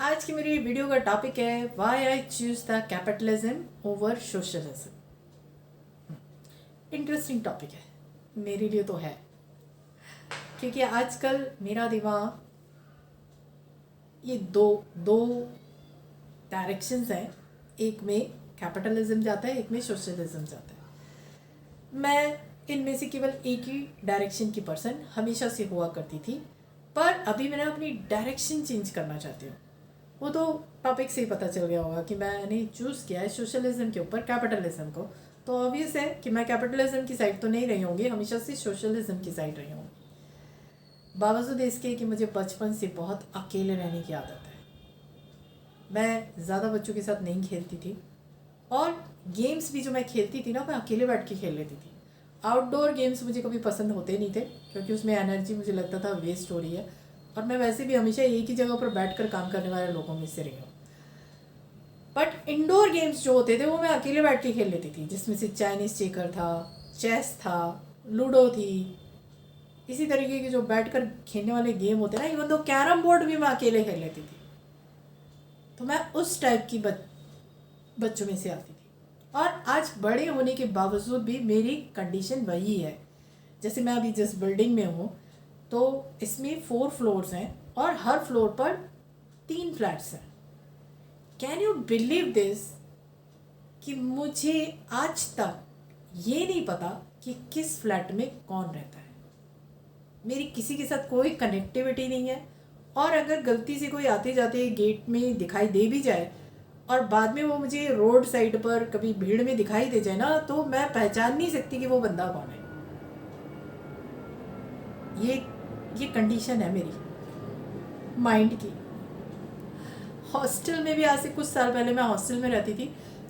आज की मेरी वीडियो का टॉपिक है why I choose the capitalism over socialism. Interesting topic है, मेरे लिए तो है, क्योंकि आजकल मेरा दिमाग ये दो दो डायरेक्शंस हैं। एक में कैपिटलिज्म जाता है, एक में सोशलिज्म जाता है। मैं इनमें से केवल एक ही डायरेक्शन की पर्सन हमेशा से हुआ करती थी, पर अभी मैंने अपनी डायरेक्शन चेंज करना चाहती हूँ। वो तो टॉपिक से ही पता चल गया होगा कि मैंने चूज़ किया है सोशलिज्म के ऊपर कैपिटलिज्म को। तो ऑब्वियस है कि मैं कैपिटलिज्म की साइड तो नहीं रही होंगी, हमेशा से सोशलिज्म की साइड रही होंगी। बावजूद इसके कि मुझे बचपन से बहुत अकेले रहने की आदत है। मैं ज़्यादा बच्चों के साथ नहीं खेलती थी, और गेम्स भी जो मैं खेलती थी ना, मैं अकेले बैठ के खेल लेती थी। आउटडोर गेम्स मुझे कभी पसंद होते नहीं थे, क्योंकि उसमें एनर्जी मुझे लगता था वेस्ट हो रही है, और मैं वैसे भी हमेशा एक ही जगह पर बैठकर काम करने वाले लोगों में से रही हूँ। बट इंडोर गेम्स जो होते थे वो मैं अकेले बैठ के खेल लेती थी, जिसमें से चाइनीज चेकर था, चेस था, लूडो थी। इसी तरीके के जो बैठकर खेलने वाले गेम होते ना, इवन तो कैरम बोर्ड भी मैं अकेले खेल लेती थी। तो मैं उस टाइप की बच्चों में से आती थी। और आज बड़े होने के बावजूद भी मेरी कंडीशन वही है। जैसे मैं अभी जिस बिल्डिंग में हूँ, तो इसमें 4 फ्लोर्स हैं और हर फ्लोर पर 3 फ्लैट्स हैं। कैन यू बिलीव दिस कि मुझे आज तक ये नहीं पता कि किस फ्लैट में कौन रहता है। मेरी किसी के साथ कोई कनेक्टिविटी नहीं है, और अगर गलती से कोई आते जाते गेट में दिखाई दे भी जाए और बाद में वो मुझे रोड साइड पर कभी भीड़ में दिखाई दे जाए ना, तो मैं पहचान नहीं सकती कि वो बंदा कौन है। ये कंडीशन है मेरी माइंड की। हॉस्टल में भी आज से कुछ साल पहले मैं हॉस्टल में रहती थी,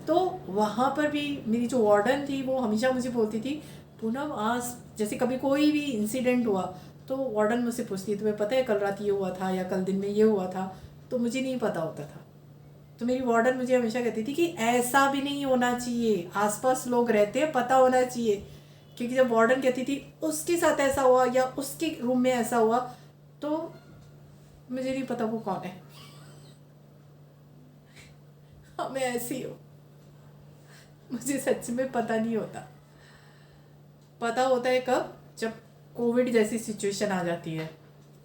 तो वहाँ पर भी मेरी जो वार्डन थी वो हमेशा मुझे बोलती थी, पूनम आज जैसे कभी कोई भी इंसिडेंट हुआ तो वार्डन मुझसे पूछती, तुम्हें पता है कल रात ये हुआ था या कल दिन में ये हुआ था? तो मुझे नहीं पता होता था। तो मेरी वार्डन मुझे हमेशा कहती थी कि ऐसा भी नहीं होना चाहिए, आसपास लोग रहते हैं, पता होना चाहिए। क्योंकि जब वार्डन कहती थी उसके साथ ऐसा हुआ या उसके रूम में ऐसा हुआ, तो मुझे नहीं पता वो कौन है। हाँ, मैं ऐसी हूँ, मुझे सच में पता नहीं होता। पता होता है कब? जब कोविड जैसी सिचुएशन आ जाती है,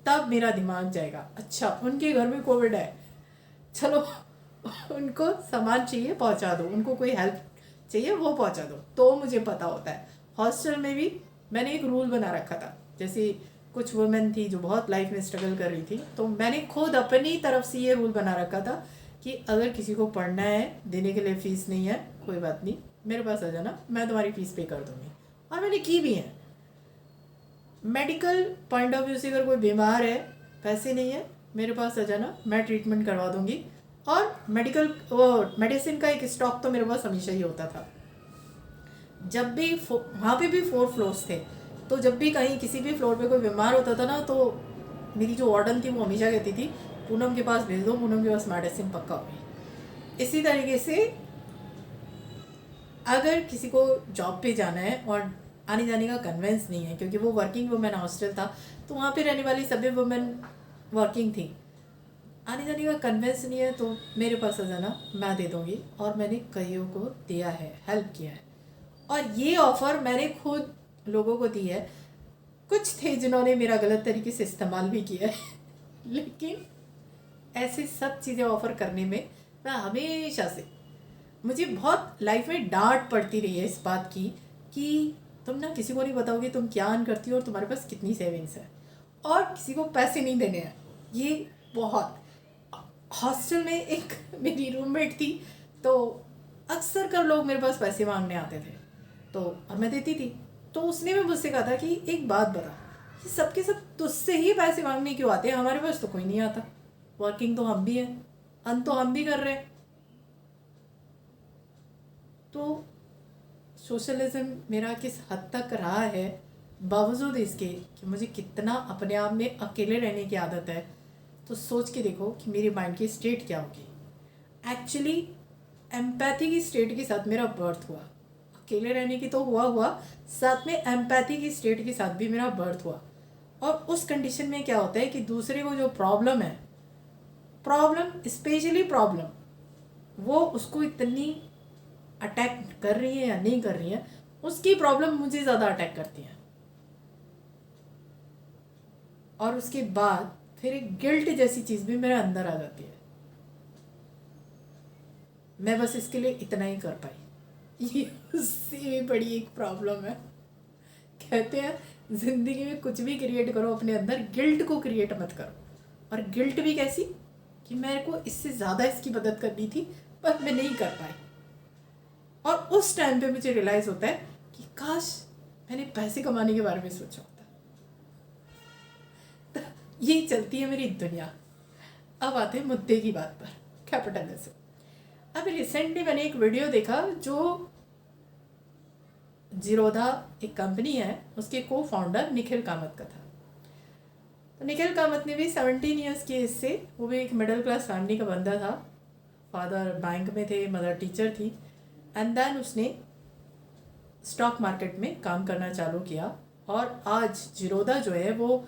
तब मेरा दिमाग जाएगा, अच्छा उनके घर में कोविड है, चलो उनको सामान चाहिए पहुंचा दो, उनको कोई हेल्प चाहिए वो पहुंचा दो, तो मुझे पता होता है। हॉस्टल में भी मैंने एक रूल बना रखा था। जैसे कुछ वुमेन थी जो बहुत लाइफ में स्ट्रगल कर रही थी, तो मैंने खुद अपनी तरफ से ये रूल बना रखा था कि अगर किसी को पढ़ना है, देने के लिए फ़ीस नहीं है, कोई बात नहीं, मेरे पास आ जाना, मैं तुम्हारी फ़ीस पे कर दूँगी। और मैंने की भी है। मेडिकल पॉइंट ऑफ व्यू से अगर कोई बीमार है, पैसे नहीं है, मेरे पास आ जाना, मैं ट्रीटमेंट करवा दूँगी। और मेडिसिन का एक स्टॉक तो मेरे पास हमेशा ही होता था। जब भी वहाँ पे भी 4 फ्लोर्स थे, तो जब भी कहीं किसी भी फ्लोर पे कोई बीमार होता था ना, तो मेरी जो वार्डन थी वो हमेशा कहती थी, पूनम के पास भेज दो, पूनम के पास मेडिसिन पक्का होगी। इसी तरीके से अगर किसी को जॉब पे जाना है और आने जाने का कन्वेंस नहीं है, क्योंकि वो वर्किंग वुमेन हॉस्टल था, तो वहाँ पे रहने वाली सभी वुमेन वर्किंग थी, आने जाने का कन्वेंस नहीं है, तो मेरे पास आ जाना, मैं दे दूँगी। और मैंने कईयों को दिया है, हेल्प किया है, और ये ऑफ़र मैंने खुद लोगों को दी है। कुछ थे जिन्होंने मेरा गलत तरीके से इस्तेमाल भी किया है लेकिन ऐसे सब चीज़ें ऑफ़र करने में मैं हमेशा से, मुझे बहुत लाइफ में डांट पड़ती रही है इस बात की कि तुम ना किसी को नहीं बताओगे तुम क्या अर्न करती हो और तुम्हारे पास कितनी सेविंग्स है, और किसी को पैसे नहीं देने हैं। ये बहुत, हॉस्टल में एक मेरी रूममेट थी, तो अक्सर कर लोग मेरे पास पैसे मांगने आते थे, तो और मैं देती थी। तो उसने भी मुझसे कहा था कि एक बात बता, कि सबके सब तुझसे ही पैसे मांगने क्यों आते हैं, हमारे पास तो कोई नहीं आता, वर्किंग तो हम भी हैं, अर्न तो हम भी कर रहे हैं। तो सोशलिज्म मेरा किस हद तक रहा है, बावजूद इसके कि मुझे कितना अपने आप में अकेले रहने की आदत है, तो सोच के देखो कि मेरी माइंड की स्टेट क्या होगी। एक्चुअली एम्पैथी की स्टेट के साथ मेरा बर्थ हुआ, अकेले रहने की तो हुआ, साथ में एम्पैथी की स्टेट के साथ भी मेरा बर्थ हुआ। और उस कंडीशन में क्या होता है कि दूसरे को जो प्रॉब्लम है प्रॉब्लम, स्पेशली प्रॉब्लम वो उसको इतनी अटैक कर रही है या नहीं कर रही है, उसकी प्रॉब्लम मुझे ज़्यादा अटैक करती है। और उसके बाद फिर एक गिल्ट जैसी चीज़ भी मेरे अंदर आ जाती है। मैं बस इसके लिए इतना ही कर पाई। ये उससे भी बड़ी एक प्रॉब्लम है। कहते हैं ज़िंदगी में कुछ भी क्रिएट करो अपने अंदर, गिल्ट को क्रिएट मत करो। और गिल्ट भी कैसी कि मेरे को इससे ज़्यादा इसकी मदद करनी थी पर मैं नहीं कर पाई। और उस टाइम पे मुझे रियलाइज़ होता है कि काश मैंने पैसे कमाने के बारे में सोचा होता। तो ये चलती है मेरी दुनिया। अब आते हैं मुद्दे की बात पर, कैपिटलिज्म। अब रिसेंटली मैंने एक वीडियो देखा जो जीरोधा एक कंपनी है, उसके को फाउंडर निखिल कामत का था। तो निखिल कामत ने भी 17 ईयर्स की एज से, वो भी एक मिडिल क्लास फैमिली का बंदा था, फादर बैंक में थे, मदर टीचर थी, एंड देन उसने स्टॉक मार्केट में काम करना चालू किया। और आज जीरोधा जो है वो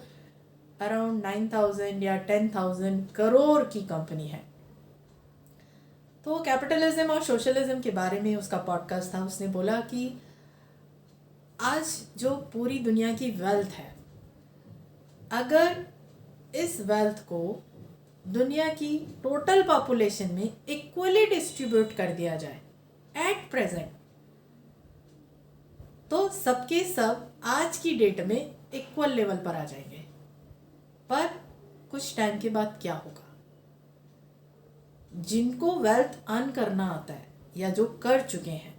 अराउंड 9,000 या 10,000 करोड़ की कंपनी है। तो कैपिटलिज्म और सोशलिज्म के बारे में उसका पॉडकास्ट था। उसने बोला कि आज जो पूरी दुनिया की वेल्थ है, अगर इस वेल्थ को दुनिया की टोटल पॉपुलेशन में इक्वली डिस्ट्रीब्यूट कर दिया जाए एट प्रेजेंट, तो सबके सब आज की डेट में इक्वल लेवल पर आ जाएंगे। पर कुछ टाइम के बाद क्या होगा? जिनको वेल्थ अर्न करना आता है या जो कर चुके हैं,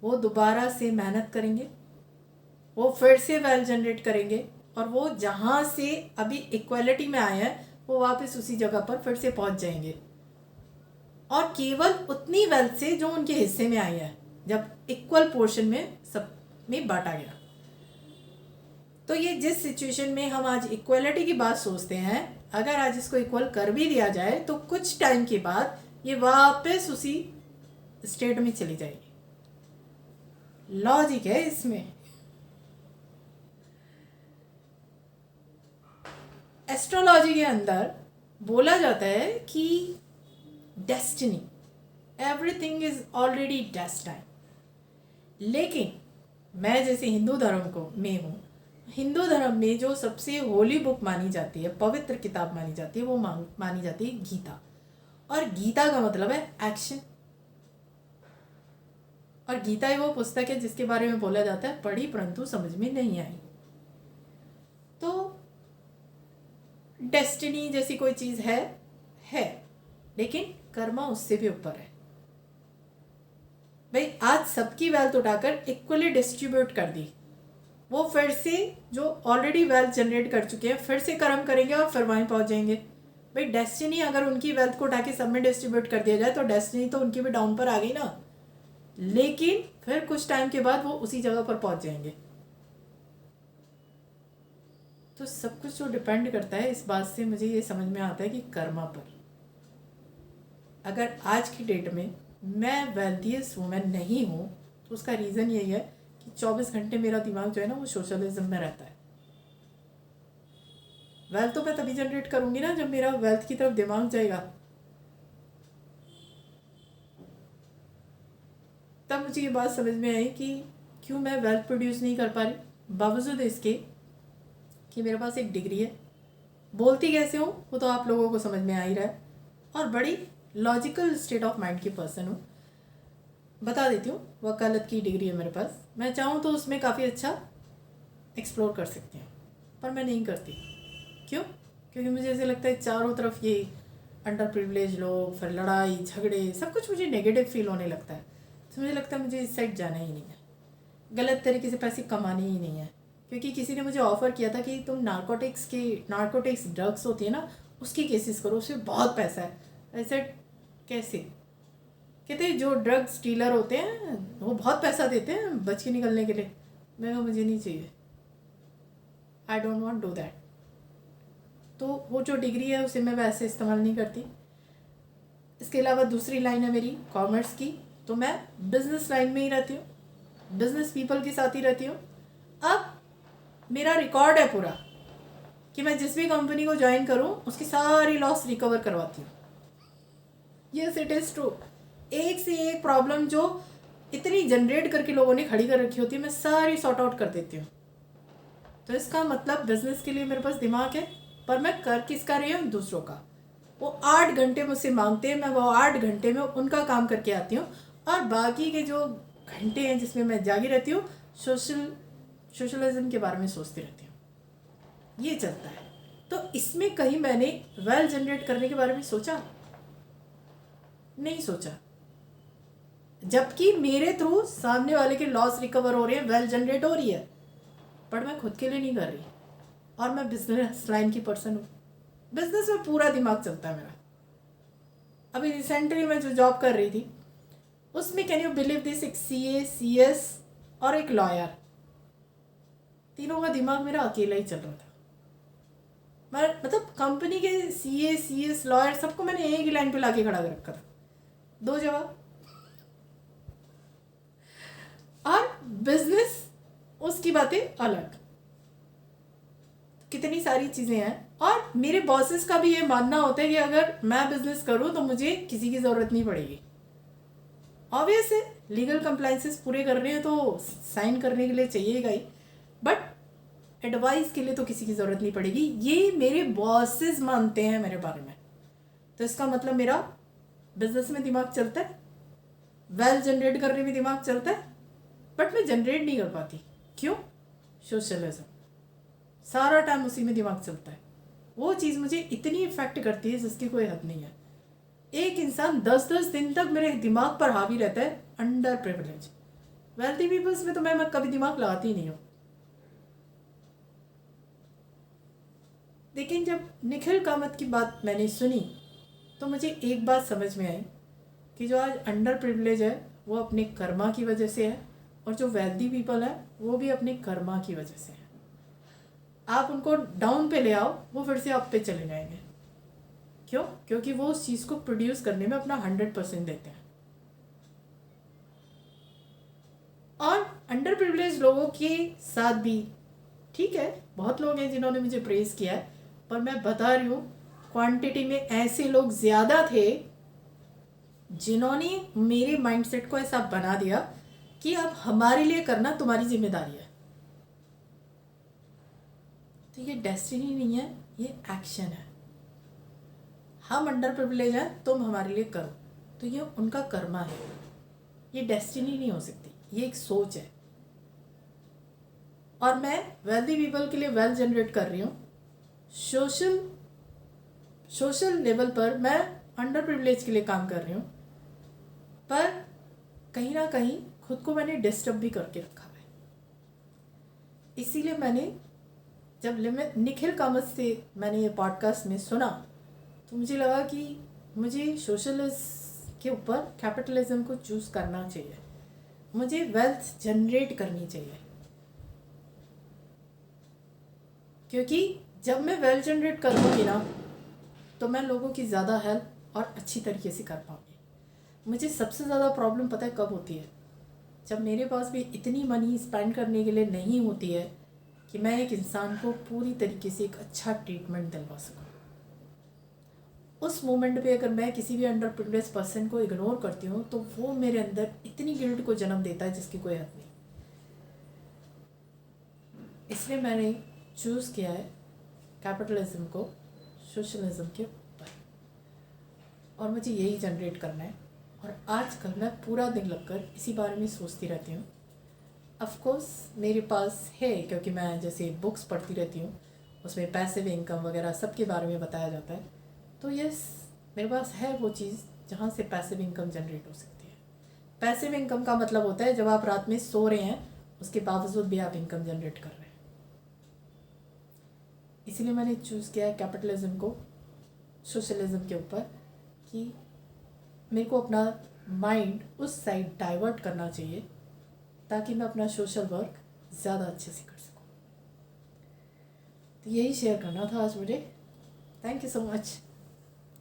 वो दोबारा से मेहनत करेंगे, वो फिर से वेल्थ जनरेट करेंगे, और वो जहाँ से अभी इक्वलिटी में आए हैं वो वापस उसी जगह पर फिर से पहुँच जाएंगे, और केवल उतनी वेल्थ से जो उनके हिस्से में आई है, जब इक्वल पोर्शन में सब में बांटा गया। तो ये जिस सिचुएशन में हम आज इक्वलिटी की बात सोचते हैं, अगर आज इसको इक्वल कर भी दिया जाए तो कुछ टाइम के बाद ये वापस उसी स्टेट में चली जाएगी। लॉजिक है इसमें। एस्ट्रोलॉजी के अंदर बोला जाता है कि destiny, everything is already destined. लेकिन मैं जैसे हिंदू धर्म को में हूँ, हिंदू धर्म में जो सबसे होली बुक मानी जाती है, पवित्र किताब मानी जाती है, वो मानी जाती है गीता। और गीता का मतलब है एक्शन। और गीता ही वो पुस्तक है जिसके बारे में बोला जाता है पढ़ी परंतु समझ में नहीं आई। तो डेस्टिनी जैसी कोई चीज़ है, लेकिन कर्मा उससे भी ऊपर है। भाई आज सबकी वेल्थ उठाकर इक्वली डिस्ट्रीब्यूट कर दी, वो फिर से जो ऑलरेडी वेल्थ जनरेट कर चुके हैं फिर से कर्म करेंगे और फिर वहीं पहुंच जाएंगे। भाई डेस्टिनी अगर उनकी वेल्थ को उठा के सब में डिस्ट्रीब्यूट कर दिया जाए तो डेस्टिनी तो उनकी भी डाउन पर आ गई ना, लेकिन फिर कुछ टाइम के बाद वो उसी जगह पर पहुंच जाएंगे। तो सब कुछ जो डिपेंड करता है, इस बात से मुझे ये समझ में आता है कि कर्मा पर। अगर आज की डेट में मैं वेल्थियस्ट वुमेन नहीं हूँ तो उसका रीज़न यही है कि 24 घंटे मेरा दिमाग जो है ना वो सोशलिज्म में रहता है। वेल्थ तो मैं तभी जनरेट करूँगी ना जब मेरा वेल्थ की तरफ दिमाग जाएगा। तब मुझे ये बात समझ में आई कि क्यों मैं वेल्थ प्रोड्यूस नहीं कर पा रही, बावजूद इसके कि मेरे पास एक डिग्री है। बोलती कैसे हूँ वो तो आप लोगों को समझ में आ ही रहा है, और बड़ी लॉजिकल स्टेट ऑफ माइंड की पर्सन हूँ। बता देती हूँ, वकालत की डिग्री है मेरे पास। मैं चाहूँ तो उसमें काफ़ी अच्छा एक्सप्लोर कर सकती हूँ, पर मैं नहीं करती। क्यों? क्योंकि मुझे ऐसे लगता है चारों तरफ ये अंडर प्रिविलेज लोग, फिर लड़ाई झगड़े, सब कुछ मुझे नेगेटिव फील होने लगता है। तो मुझे लगता है मुझे इस साइड जाना ही नहीं है, गलत तरीके से पैसे कमाने ही नहीं है। क्योंकि किसी ने मुझे ऑफ़र किया था कि तुम नारकोटिक्स ड्रग्स होती है ना, उसकी केसेस करो, उसमें बहुत पैसा है। ऐसे कैसे? कहते जो ड्रग्स डीलर होते हैं वो बहुत पैसा देते हैं बच के निकलने के लिए। मैं मुझे नहीं चाहिए, I don't want do that. तो वो जो डिग्री है उसे मैं वैसे इस्तेमाल नहीं करती। इसके अलावा दूसरी लाइन है मेरी कॉमर्स की, तो मैं बिज़नेस लाइन में ही रहती हूँ, बिज़नेस पीपल के साथ ही रहती हूँ। अब मेरा रिकॉर्ड है पूरा कि मैं जिस भी कंपनी को ज्वाइन करूं उसकी सारी लॉस रिकवर करवाती हूँ। Yes, it is true. एक से एक प्रॉब्लम जो इतनी जनरेट करके लोगों ने खड़ी कर रखी होती है, मैं सारी सॉर्ट आउट कर देती हूँ। तो इसका मतलब बिजनेस के लिए मेरे पास दिमाग है, पर मैं कर किसका रही हूँ? दूसरों का। वो 8 घंटे मुझसे मांगते हैं, मैं वो 8 घंटे में उनका काम करके आती हूँ, और बाकी के जो घंटे हैं जिसमें मैं जागी रहती हूँ, सोशलिज्म के बारे में सोचती रहती हूँ। ये चलता है। तो इसमें कहीं मैंने वेल्थ जनरेट करने के बारे में सोचा? नहीं सोचा। जबकि मेरे थ्रू सामने वाले के लॉस रिकवर हो रहे हैं, वेल्थ जनरेट हो रही है, पर मैं खुद के लिए नहीं कर रही। और मैं बिजनेस लाइन की पर्सन हूँ, बिजनेस में पूरा दिमाग चलता है मेरा। अभी रिसेंटली मैं जो जॉब कर रही थी उसमें, कैन यू बिलीव दिस, एक CA, CS और एक लॉयर, तीनों का दिमाग मेरा अकेला ही चल रहा था। मैं मतलब कंपनी के CA, CS, लॉयर सबको मैंने एक ही लाइन पे लाके खड़ा कर रखा था, 2 जवाब। और बिजनेस उसकी बातें अलग। कितनी सारी चीज़ें हैं। और मेरे बॉसेस का भी ये मानना होता है कि अगर मैं बिजनेस करूं तो मुझे किसी की ज़रूरत नहीं पड़ेगी। ऑब्वियस है, लीगल कंप्लाइंसेस पूरे कर रहे हैं तो साइन करने के लिए चाहिएगा ही, बट एडवाइस के लिए तो किसी की ज़रूरत नहीं पड़ेगी। ये मेरे बॉसेस मानते हैं मेरे बारे में। तो इसका मतलब मेरा बिजनेस में दिमाग चलता है, वेल्थ जनरेट करने में दिमाग चलता है, बट मैं जनरेट नहीं कर पाती। क्यों? सोशलिज्म। सारा टाइम उसी में दिमाग चलता है। वो चीज़ मुझे इतनी इफेक्ट करती है जिसकी कोई हद नहीं है। एक इंसान 10-10 दिन तक मेरे दिमाग पर हावी रहता है, अंडर प्रिविलेज। वेल्थी पीपल्स में तो मैं कभी दिमाग लगाती ही नहीं हूँ। लेकिन जब निखिल कामत की बात मैंने सुनी तो मुझे एक बात समझ में आई कि जो आज अंडर प्रिविलेज है वो अपने कर्मा की वजह से है, और जो वेल्थी पीपल है वो भी अपने कर्मा की वजह से है। आप उनको डाउन पे ले आओ, वो फिर से अप पे चले जाएंगे। क्यों? क्योंकि वो उस चीज़ को प्रोड्यूस करने में अपना 100% देते हैं। और अंडर प्रिविलेज लोगों के साथ भी ठीक है, बहुत लोग हैं जिन्होंने मुझे प्रेज़ किया है, पर मैं बता रही हूँ क्वांटिटी में ऐसे लोग ज़्यादा थे जिन्होंने मेरे माइंडसेट को ऐसा बना दिया कि अब हमारे लिए करना तुम्हारी जिम्मेदारी है। तो ये डेस्टिनी नहीं है, ये एक्शन है। हम अंडर प्रिविलेज हैं, तुम हमारे लिए करो, तो ये उनका कर्मा है। ये डेस्टिनी नहीं हो सकती, ये एक सोच है। और मैं वेल्दी पीपल के लिए वेल्थ जनरेट कर रही हूँ। सोशल लेवल पर मैं अंडर प्रिविलेज के लिए काम कर रही हूँ, पर कहीं ना कहीं खुद को मैंने डिस्टर्ब भी करके रखा है। इसीलिए मैंने जब निखिल कामत से मैंने ये पॉडकास्ट में सुना तो मुझे लगा कि मुझे सोशलिज्म के ऊपर कैपिटलिज्म को चूज़ करना चाहिए, मुझे वेल्थ जनरेट करनी चाहिए। क्योंकि जब मैं वेल्थ जनरेट करूँगी ना तो मैं लोगों की ज़्यादा हेल्प और अच्छी तरीके से कर पाऊँगी। मुझे सबसे ज़्यादा प्रॉब्लम पता है कब होती है? जब मेरे पास भी इतनी मनी स्पेंड करने के लिए नहीं होती है कि मैं एक इंसान को पूरी तरीके से एक अच्छा ट्रीटमेंट दिलवा सकूँ। उस मोमेंट पे अगर मैं किसी भी अंडर प्रिविलेज पर्सन को इग्नोर करती हूँ तो वो मेरे अंदर इतनी गिल्ट को जन्म देता है जिसकी कोई हद नहीं। इसलिए मैंने चूज़ किया है कैपिटलिज्म को सोशलिज्म के ऊपर, और मुझे यही जनरेट करना है। और आजकल मैं पूरा दिन लगकर इसी बारे में सोचती रहती हूँ। ऑफकोर्स मेरे पास है, क्योंकि मैं जैसे बुक्स पढ़ती रहती हूँ, उसमें पैसिव इनकम वगैरह सबके बारे में बताया जाता है। तो यस, मेरे पास है वो चीज़ जहाँ से पैसिव इनकम जनरेट हो सकती है। पैसिव इनकम का मतलब होता है जब आप रात में सो रहे हैं उसके बावजूद भी आप इनकम जनरेट कर रहे हैं। इसीलिए मैंने चूज़ किया है कैपिटलिज्म को सोशलिज्म के ऊपर, कि मेरे को अपना माइंड उस साइड डाइवर्ट करना चाहिए ताकि मैं अपना सोशल वर्क ज़्यादा अच्छे से कर सकूँ। तो यही शेयर करना था आज मुझे। Thank you so much.